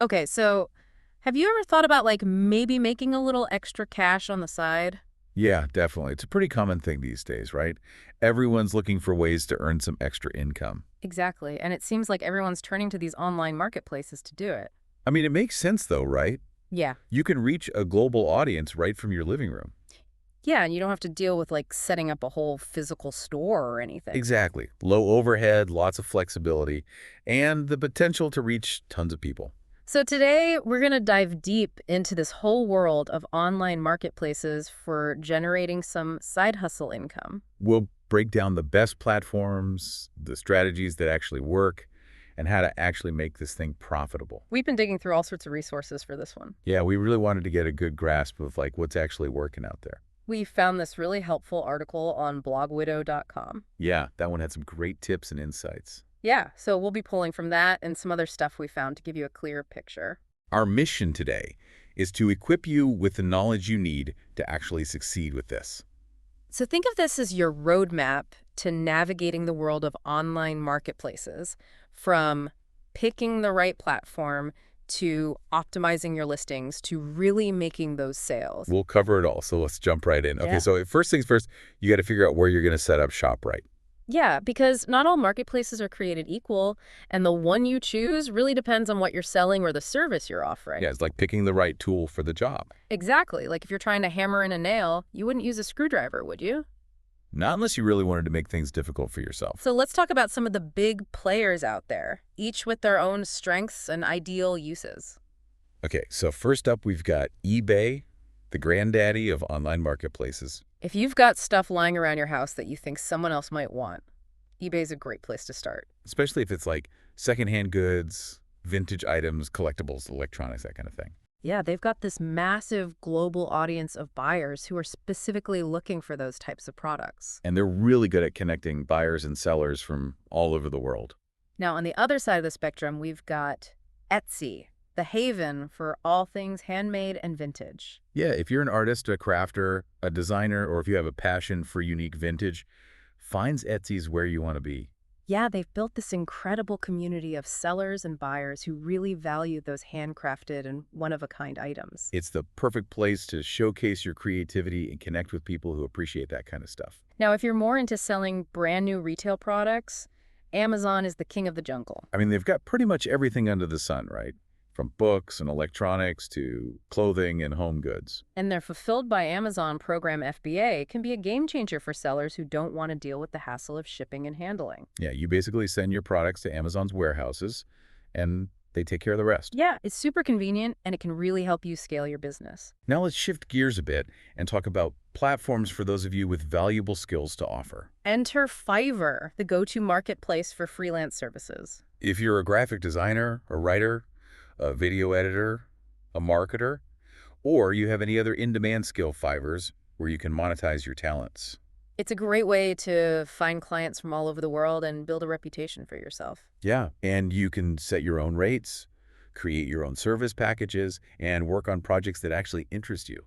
Okay, so have you ever thought about like maybe making a little extra cash on the side? Yeah, definitely. It's a pretty common thing these days, right? Everyone's looking for ways to earn some extra income. Exactly. And it seems like everyone's turning to these online marketplaces to do it. I mean, it makes sense though, right? Yeah. You can reach a global audience right from your living room. Yeah, and you don't have to deal with like setting up a whole physical store or anything. Exactly. Low overhead, lots of flexibility, and the potential to reach tons of people. So today we're going to dive deep into this whole world of online marketplaces for generating some side hustle income. We'll break down the best platforms, the strategies that actually work, and how to actually make this thing profitable. We've been digging through all sorts of resources for this one. Yeah, we really wanted to get a good grasp of like what's actually working out there. We found this really helpful article on blogwidow.com. Yeah, that one had some great tips and insights. Yeah, so we'll be pulling from that and some other stuff we found to give you a clear picture. Our mission today is to equip you with the knowledge you need to actually succeed with this. So think of this as your roadmap to navigating the world of online marketplaces, from picking the right platform to optimizing your listings to really making those sales. We'll cover it all, so let's jump right in. Okay, Yeah. so first things first, you got to figure out where you're going to set up shop right. Yeah, because not all marketplaces are created equal, and the one you choose really depends on what you're selling or the service you're offering. Yeah, it's like picking the right tool for the job. Exactly. Like if you're trying to hammer in a nail, you wouldn't use a screwdriver, would you? Not unless you really wanted to make things difficult for yourself. So let's talk about some of the big players out there, each with their own strengths and ideal uses. Okay, so first up, we've got eBay, the granddaddy of online marketplaces. If you've got stuff lying around your house that you think someone else might want, eBay's a great place to start. Especially if it's like secondhand goods, vintage items, collectibles, electronics, that kind of thing. Yeah, they've got this massive global audience of buyers who are specifically looking for those types of products. And they're really good at connecting buyers and sellers from all over the world. Now, on the other side of the spectrum, we've got Etsy, the haven for all things handmade and vintage. Yeah, if you're an artist, a crafter, a designer, or if you have a passion for unique vintage, finds Etsy's where you want to be. Yeah, they've built this incredible community of sellers and buyers who really value those handcrafted and one-of-a-kind items. It's the perfect place to showcase your creativity and connect with people who appreciate that kind of stuff. Now, if you're more into selling brand new retail products, Amazon is the king of the jungle. I mean, they've got pretty much everything under the sun, right? From books and electronics to clothing and home goods. And their Fulfilled by Amazon program FBA can be a game changer for sellers who don't want to deal with the hassle of shipping and handling. Yeah, you basically send your products to Amazon's warehouses and they take care of the rest. Yeah, it's super convenient and it can really help you scale your business. Now let's shift gears a bit and talk about platforms for those of you with valuable skills to offer. Enter Fiverr, the go-to marketplace for freelance services. If you're a graphic designer, a writer, a video editor, a marketer, or you have any other in-demand skill, Fiverr's where you can monetize your talents. It's a great way to find clients from all over the world and build a reputation for yourself. Yeah, and you can set your own rates, create your own service packages, and work on projects that actually interest you.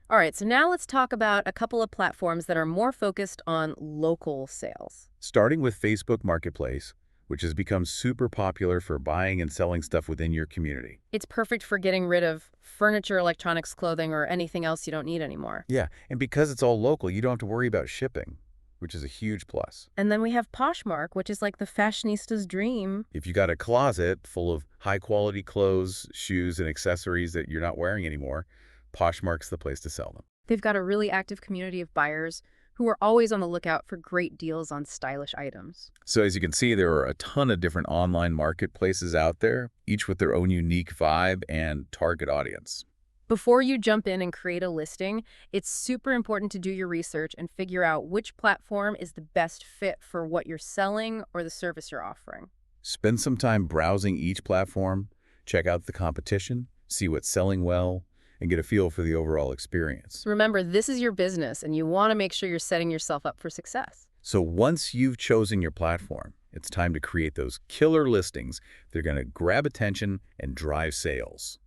All right, so now let's talk about a couple of platforms that are more focused on local sales. Starting with Facebook Marketplace, which has become super popular for buying and selling stuff within your community. It's perfect for getting rid of furniture, electronics, clothing, or anything else you don't need anymore. Yeah, and because it's all local, you don't have to worry about shipping, which is a huge plus. And then we have Poshmark, which is like the fashionista's dream. If you got a closet full of high-quality clothes, shoes, and accessories that you're not wearing anymore, Poshmark's the place to sell them. They've got a really active community of buyers who are always on the lookout for great deals on stylish items. So as you can see, there are a ton of different online marketplaces out there, each with their own unique vibe and target audience. Before you jump in and create a listing, it's super important to do your research and figure out which platform is the best fit for what you're selling or the service you're offering. Spend some time browsing each platform, check out the competition, see what's selling well, and get a feel for the overall experience. Remember, this is your business, and you want to make sure you're setting yourself up for success. So once you've chosen your platform, it's time to create those killer listings that are going to grab attention and drive sales.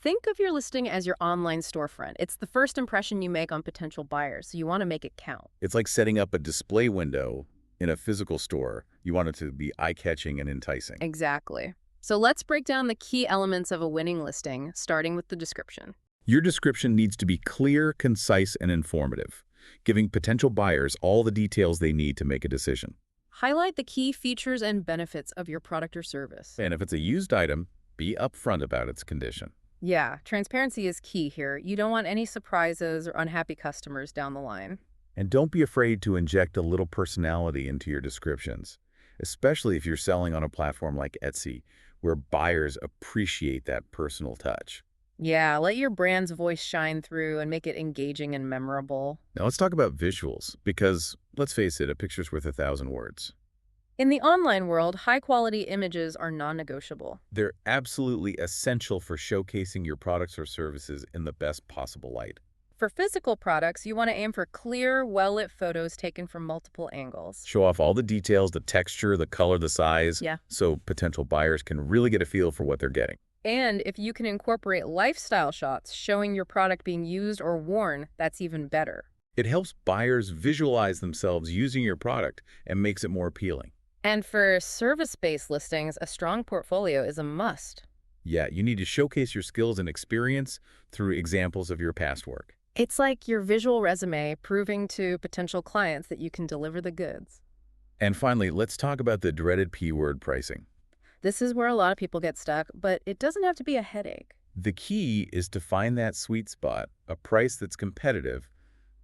Think of your listing as your online storefront. It's the first impression you make on potential buyers, so you want to make it count. It's like setting up a display window in a physical store. You want it to be eye-catching and enticing. Exactly. So let's break down the key elements of a winning listing, starting with the description. Your description needs to be clear, concise, and informative, giving potential buyers all the details they need to make a decision. Highlight the key features and benefits of your product or service. And if it's a used item, be upfront about its condition. Yeah, transparency is key here. You don't want any surprises or unhappy customers down the line. And don't be afraid to inject a little personality into your descriptions, especially if you're selling on a platform like Etsy, where buyers appreciate that personal touch. Yeah, let your brand's voice shine through and make it engaging and memorable. Now let's talk about visuals, because let's face it, a picture's worth 1,000 words. In the online world, high-quality images are non-negotiable. They're absolutely essential for showcasing your products or services in the best possible light. For physical products, you want to aim for clear, well-lit photos taken from multiple angles. Show off all the details, the texture, the color, the size, Yeah. so potential buyers can really get a feel for what they're getting. And if you can incorporate lifestyle shots showing your product being used or worn, that's even better. It helps buyers visualize themselves using your product and makes it more appealing. And for service-based listings, a strong portfolio is a must. Yeah, you need to showcase your skills and experience through examples of your past work. It's like your visual resume proving to potential clients that you can deliver the goods. And finally, let's talk about the dreaded P-word pricing. This is where a lot of people get stuck, but it doesn't have to be a headache. The key is to find that sweet spot, a price that's competitive,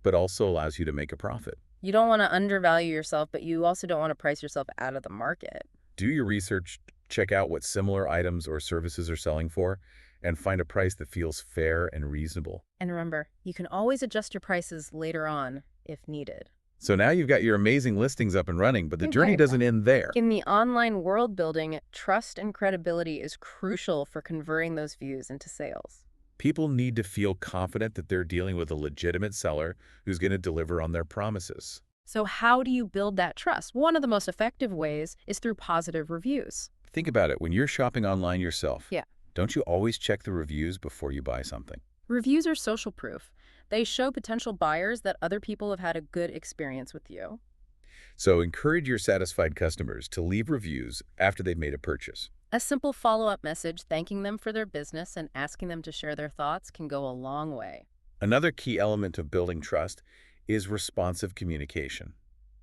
but also allows you to make a profit. You don't want to undervalue yourself, but you also don't want to price yourself out of the market. Do your research, check out what similar items or services are selling for, and find a price that feels fair and reasonable. And remember, you can always adjust your prices later on if needed. So now you've got your amazing listings up and running, but the journey doesn't end there. In the online world building, trust and credibility is crucial for converting those views into sales. People need to feel confident that they're dealing with a legitimate seller who's going to deliver on their promises. So how do you build that trust? One of the most effective ways is through positive reviews. Think about it. When you're shopping online yourself, Yeah. don't you always check the reviews before you buy something? Reviews are social proof. They show potential buyers that other people have had a good experience with you. So encourage your satisfied customers to leave reviews after they've made a purchase. A simple follow-up message thanking them for their business and asking them to share their thoughts can go a long way. Another key element of building trust is responsive communication.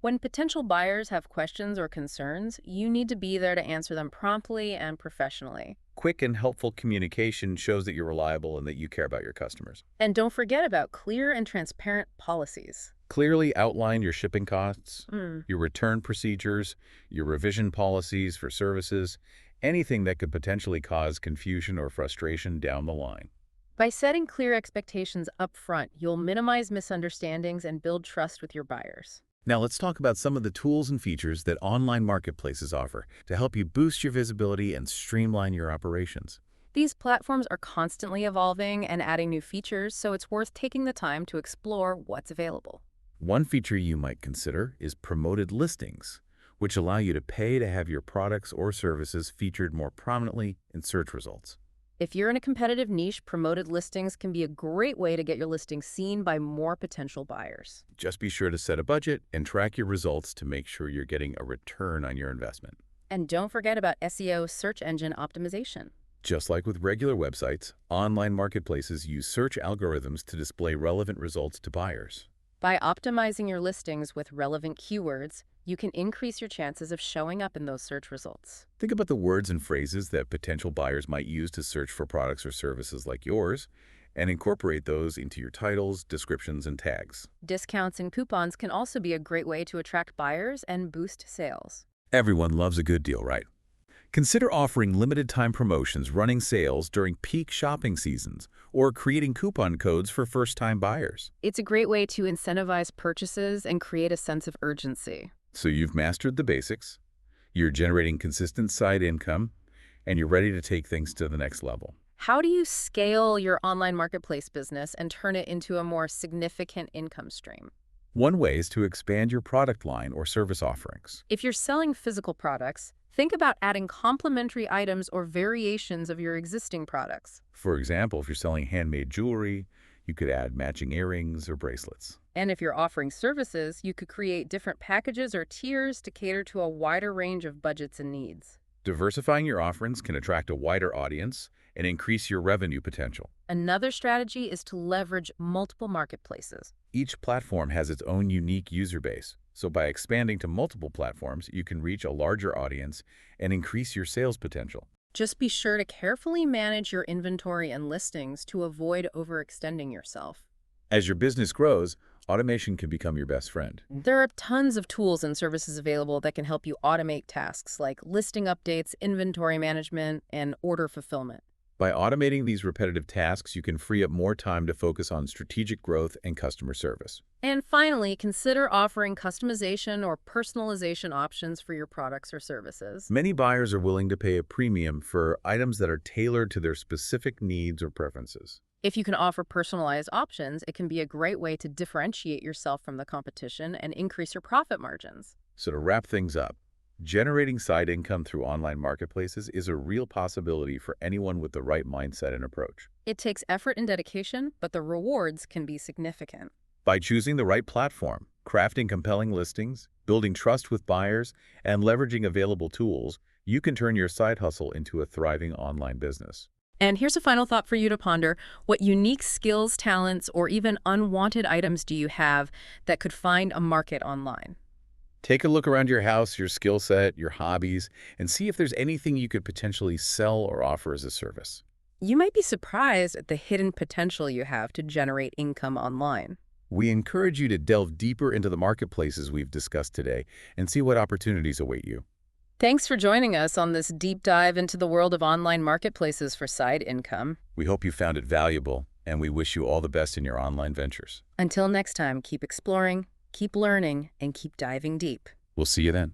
When potential buyers have questions or concerns, you need to be there to answer them promptly and professionally. Quick and helpful communication shows that you're reliable and that you care about your customers. And don't forget about clear and transparent policies. Clearly outline your shipping costs, Mm. your return procedures, your revision policies for services, anything that could potentially cause confusion or frustration down the line. By setting clear expectations up front, you'll minimize misunderstandings and build trust with your buyers. Now let's talk about some of the tools and features that online marketplaces offer to help you boost your visibility and streamline your operations. These platforms are constantly evolving and adding new features, so it's worth taking the time to explore what's available. One feature you might consider is promoted listings, which allow you to pay to have your products or services featured more prominently in search results. If you're in a competitive niche, promoted listings can be a great way to get your listing seen by more potential buyers. Just be sure to set a budget and track your results to make sure you're getting a return on your investment. And don't forget about SEO, search engine optimization. Just like with regular websites, online marketplaces use search algorithms to display relevant results to buyers. By optimizing your listings with relevant keywords, you can increase your chances of showing up in those search results. Think about the words and phrases that potential buyers might use to search for products or services like yours, and incorporate those into your titles, descriptions, and tags. Discounts and coupons can also be a great way to attract buyers and boost sales. Everyone loves a good deal, right? Consider offering limited-time promotions, running sales during peak shopping seasons, or creating coupon codes for first-time buyers. It's a great way to incentivize purchases and create a sense of urgency. So you've mastered the basics, you're generating consistent side income, and you're ready to take things to the next level. How do you scale your online marketplace business and turn it into a more significant income stream? One way is to expand your product line or service offerings. If you're selling physical products, think about adding complementary items or variations of your existing products. For example, if you're selling handmade jewelry, you could add matching earrings or bracelets. And if you're offering services, you could create different packages or tiers to cater to a wider range of budgets and needs. Diversifying your offerings can attract a wider audience and increase your revenue potential. Another strategy is to leverage multiple marketplaces. Each platform has its own unique user base, so by expanding to multiple platforms, you can reach a larger audience and increase your sales potential. Just be sure to carefully manage your inventory and listings to avoid overextending yourself. As your business grows, automation can become your best friend. There are tons of tools and services available that can help you automate tasks like listing updates, inventory management, and order fulfillment. By automating these repetitive tasks, you can free up more time to focus on strategic growth and customer service. And finally, consider offering customization or personalization options for your products or services. Many buyers are willing to pay a premium for items that are tailored to their specific needs or preferences. If you can offer personalized options, it can be a great way to differentiate yourself from the competition and increase your profit margins. So to wrap things up, generating side income through online marketplaces is a real possibility for anyone with the right mindset and approach. It takes effort and dedication, but the rewards can be significant. By choosing the right platform, crafting compelling listings, building trust with buyers, and leveraging available tools, you can turn your side hustle into a thriving online business. And here's a final thought for you to ponder. What unique skills, talents, or even unwanted items do you have that could find a market online? Take a look around your house, your skill set, your hobbies, and see if there's anything you could potentially sell or offer as a service. You might be surprised at the hidden potential you have to generate income online. We encourage you to delve deeper into the marketplaces we've discussed today and see what opportunities await you. Thanks for joining us on this deep dive into the world of online marketplaces for side income. We hope you found it valuable, and we wish you all the best in your online ventures. Until next time, keep exploring, keep learning, and keep diving deep. We'll see you then.